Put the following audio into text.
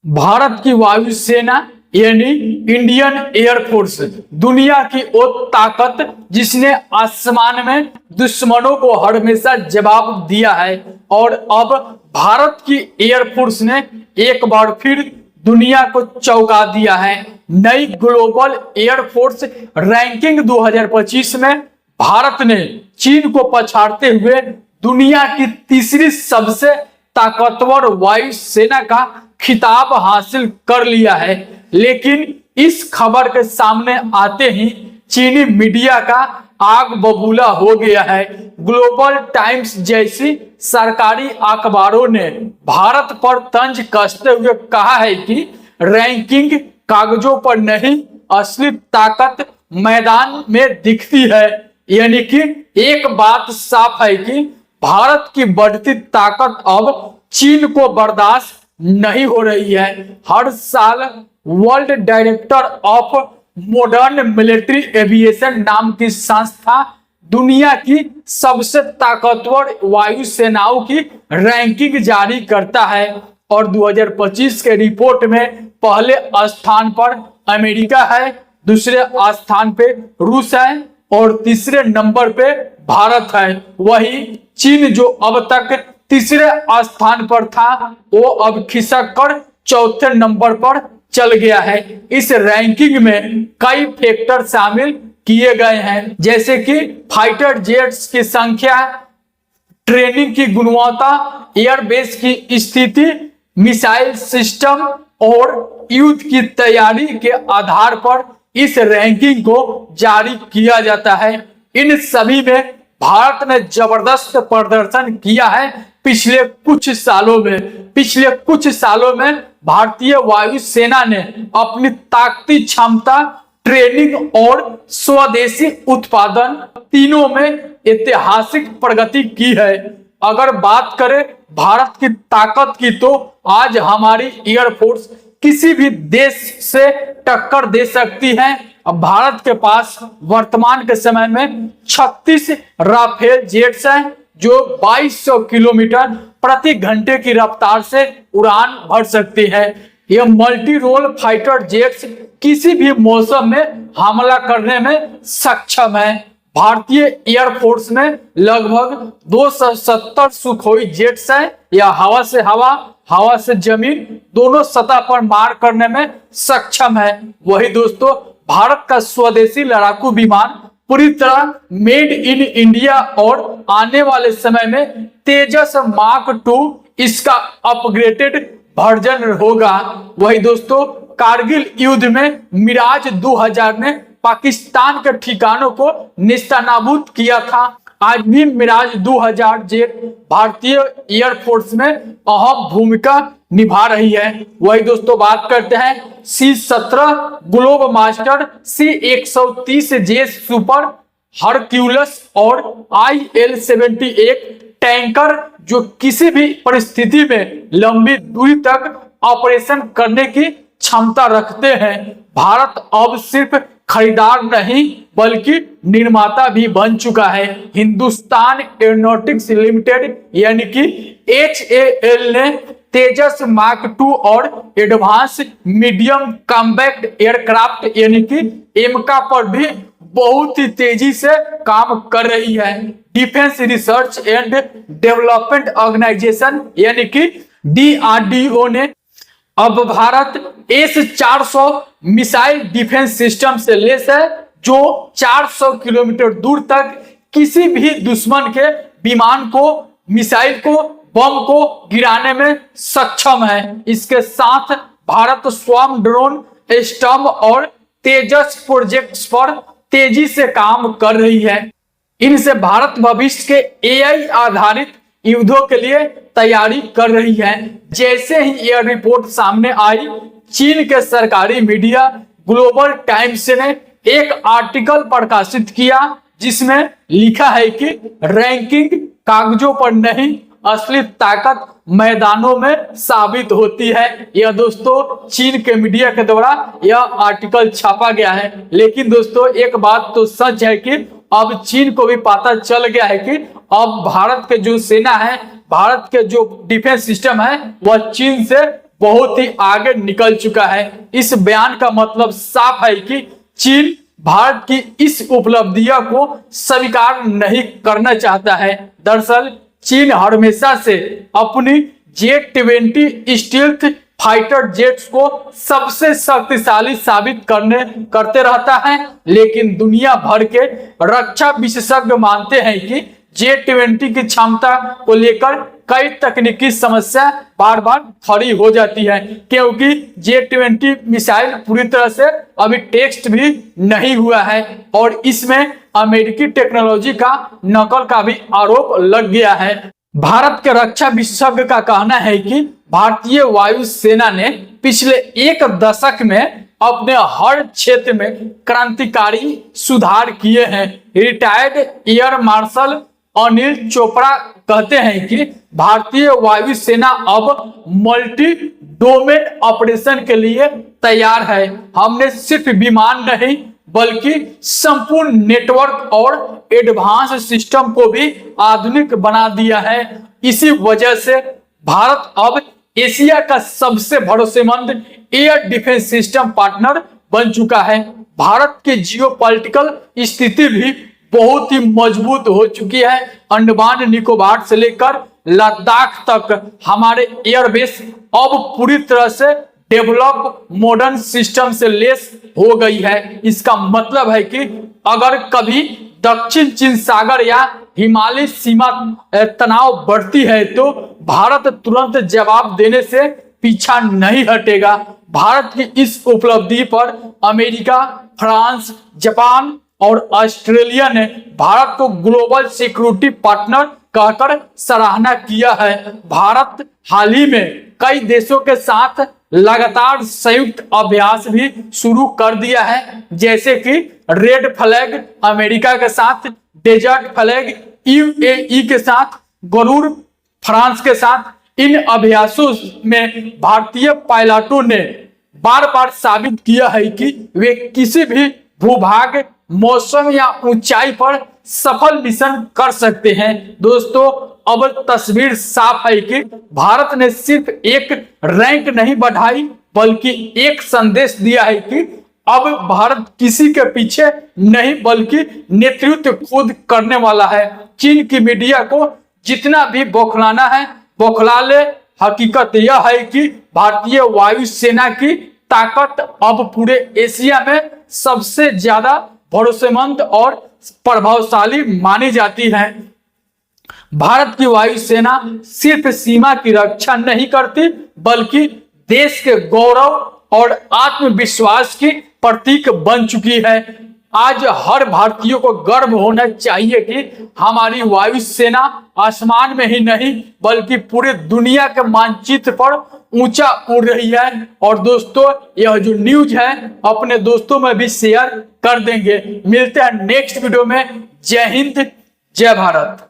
भारत की वायुसेना यानी इंडियन एयरफोर्स दुनिया की वो ताकत जिसने आसमान में दुश्मनों को हमेशा जवाब दिया है। और अब भारत की एयरफोर्स ने एक बार फिर दुनिया को चौंका दिया है। नई ग्लोबल एयरफोर्स रैंकिंग 2025 में भारत ने चीन को पछाड़ते हुए दुनिया की तीसरी सबसे ताकतवर वायुसेना का खिताब हासिल कर लिया है। लेकिन इस खबर के सामने आते ही चीनी मीडिया का आग बबूला हो गया है। ग्लोबल टाइम्स जैसी सरकारी अखबारों ने भारत पर तंज कसते हुए कहा है कि रैंकिंग कागजों पर नहीं, असली ताकत मैदान में दिखती है। यानी कि एक बात साफ है कि भारत की बढ़ती ताकत अब चीन को बर्दाश्त नहीं हो रही है। हर साल world director of modern military aviation नाम की संस्था दुनिया की सबसे ताकतवर वायुसेनाओं की रैंकिंग जारी करता है और 2025 के रिपोर्ट में पहले स्थान पर अमेरिका है, दूसरे स्थान पे रूस है और तीसरे नंबर पे भारत है। वही चीन जो अब तक तीसरे स्थान पर था वो अब खिसक कर चौथे नंबर पर चल गया है। इस रैंकिंग में कई फैक्टर शामिल किए गए हैं, जैसे कि फाइटर जेट्स की संख्या, ट्रेनिंग की गुणवत्ता, एयरबेस की स्थिति, मिसाइल सिस्टम और युद्ध की तैयारी के आधार पर इस रैंकिंग को जारी किया जाता है। इन सभी में भारत ने जबरदस्त प्रदर्शन किया है। पिछले कुछ सालों में भारतीय वायुसेना ने अपनी ताकती क्षमता, ट्रेनिंग और स्वदेशी उत्पादन तीनों में ऐतिहासिक प्रगति की है। अगर बात करें भारत की ताकत की तो आज हमारी एयरफोर्स किसी भी देश से टक्कर दे सकती है। अब भारत के पास वर्तमान के समय में 36 राफेल जेट्स हैं जो 2200 किलोमीटर प्रति घंटे की रफ्तार से उड़ान भर सकती है। यह मल्टी रोल फाइटर जेट्स किसी भी मौसम में हमला करने में सक्षम है। भारतीय एयरफोर्स में लगभग 270 सुखोई जेट्स हैं। यह हवा से हवा, हवा से जमीन दोनों सतह पर मार करने में सक्षम है। वही दोस्तों भारत का स्वदेशी लड़ाकू विमान पूरी तरह मेड इन इंडिया और आने वाले समय में तेजस मार्क 2 इसका अपग्रेडेड वर्जन होगा। वही दोस्तों कारगिल युद्ध में मिराज 2000 ने पाकिस्तान के ठिकानों को निस्तानाबूद किया था। आज भी मिराज 2000 जेट भारतीय एयरफोर्स में अहम भूमिका निभा रही है। वही दोस्तों बात करते हैं C-17 ग्लोब मास्टर, C-130 जे सुपर हरक्यूलस और IL-78 टैंकर जो किसी भी परिस्थिति में लंबी दूरी तक ऑपरेशन करने की क्षमता रखते हैं। भारत अब सिर्फ खरीदार नहीं बल्कि निर्माता भी बन चुका है। हिंदुस्तान एरोनॉटिक्स लिमिटेड यानी कि HAL ने तेजस मार्क 2 और एडवांस मीडियम कॉम्बैक्ट एयरक्राफ्ट यानी कि एमका पर भी बहुत ही तेजी से काम कर रही है। Defence research and development organisation यानी कि DRDO ने अब Bharat S-400 missile defence system से लैस है जो 400 किलोमीटर दूर तक किसी भी दुश्मन के विमान को, मिसाइल को, बम को गिराने में सक्षम है। इसके साथ भारत स्वयं ड्रोन, स्टॉर्म और तेजस प्रोजेक्ट्स पर तेजी से काम कर रही है। इनसे भारत भविष्य के AI आधारित युद्धों के लिए तैयारी कर रही है। जैसे ही यह रिपोर्ट सामने आई, चीन के सरकारी मीडिया ग्लोबल टाइम्स ने एक आर्टिकल प्रकाशित किया जिसमें लिखा है कि रैंकिंग कागजों पर नहीं, असली ताकत मैदानों में साबित होती है। यह दोस्तों चीन के मीडिया के द्वारा यह आर्टिकल छापा गया है। लेकिन दोस्तों एक बात तो सच है कि अब चीन को भी पता चल गया है कि अब भारत के जो सेना है, भारत के जो डिफेंस सिस्टम है वह चीन से बहुत ही आगे निकल चुका है। इस बयान का मतलब साफ है कि चीन भारत की इस उपलब्धियों को स्वीकार नहीं करना चाहता है। दरअसल चीन हमेशा से अपनी J-20 स्टील्थ फाइटर जेट्स को सबसे शक्तिशाली साबित करते रहता है, लेकिन दुनिया भर के रक्षा विशेषज्ञ मानते हैं कि J-20 की क्षमता को लेकर कई तकनीकी समस्या बार बार खड़ी हो जाती है, क्योंकि J-20 मिसाइल पूरी तरह से अभी टेस्ट भी नहीं हुआ है और इसमें अमेरिकी टेक्नोलॉजी का नकल का भी आरोप लग गया है। भारत के रक्षा विशेषज्ञ का कहना है कि भारतीय वायुसेना ने पिछले एक दशक में अपने हर क्षेत्र में क्रांतिकारी सुधार किए हैं। Retired air marshal Anil Chopra कहते हैं कि भारतीय वायुसेना अब मल्टी डोमेन ऑपरेशन के लिए तैयार है। हमने सिर्फ विमान नहीं बल्कि संपूर्ण नेटवर्क और एडवांस सिस्टम को भी आधुनिक बना दिया है। इसी वजह से भारत अब एशिया का सबसे भरोसेमंद एयर डिफेंस सिस्टम पार्टनर बन चुका है। भारत की जियोपॉलिटिकल स्थिति भी बहुत ही मजबूत हो चुकी है। अंडमान निकोबार से लेकर लद्दाख तक हमारे एयरबेस अब पूरी तरह से डेवलप मॉडर्न सिस्टम से लेस हो गई है। इसका मतलब है कि अगर कभी दक्षिण चीन सागर या हिमालय सीमा तनाव बढ़ती है तो भारत तुरंत जवाब देने से पीछा नहीं हटेगा। भारत की इस उपलब्धि पर अमेरिका, फ्रांस, जापान और ऑस्ट्रेलिया ने भारत को ग्लोबल सिक्योरिटी पार्टनर कहकर सराहना किया है। भारत हाल ही में कई देशों के साथ लगातार संयुक्त अभ्यास भी शुरू कर दिया है, जैसे कि रेड फ्लैग अमेरिका के साथ, डेजर्ट फ्लैग यूएई के साथ, गरुड़ फ्रांस के साथ। इन अभ्यासों में भारतीय पायलटों ने बार बार साबित किया है कि वे किसी भी भूभाग, मौसम या ऊंचाई पर सफल मिशन कर सकते हैं। दोस्तों, अब तस्वीर साफ है कि भारत ने सिर्फ एक रैंक नहीं बढ़ाई बल्कि एक संदेश दिया है कि अब भारत किसी के पीछे नहीं बल्कि नेतृत्व खुद करने वाला है। चीन की मीडिया को जितना भी बौखलाना है बौखला ले, हकीकत यह है कि भारतीय वायुसेना की ताकत अब पूरे एशिया में सबसे ज्यादा भरोसेमंद और प्रभावशाली मानी जाती है। भारत की वायुसेना सिर्फ सीमा की रक्षा नहीं करती बल्कि देश के गौरव और आत्मविश्वास की प्रतीक बन चुकी है। आज हर भारतीय को गर्व होना चाहिए कि हमारी वायुसेना आसमान में ही नहीं बल्कि पूरे दुनिया के मानचित्र पर ऊंचा उड़ रही है। और दोस्तों, यह जो न्यूज है अपने दोस्तों में भी शेयर कर देंगे। मिलते हैं नेक्स्ट वीडियो में। जय हिंद, जय भारत।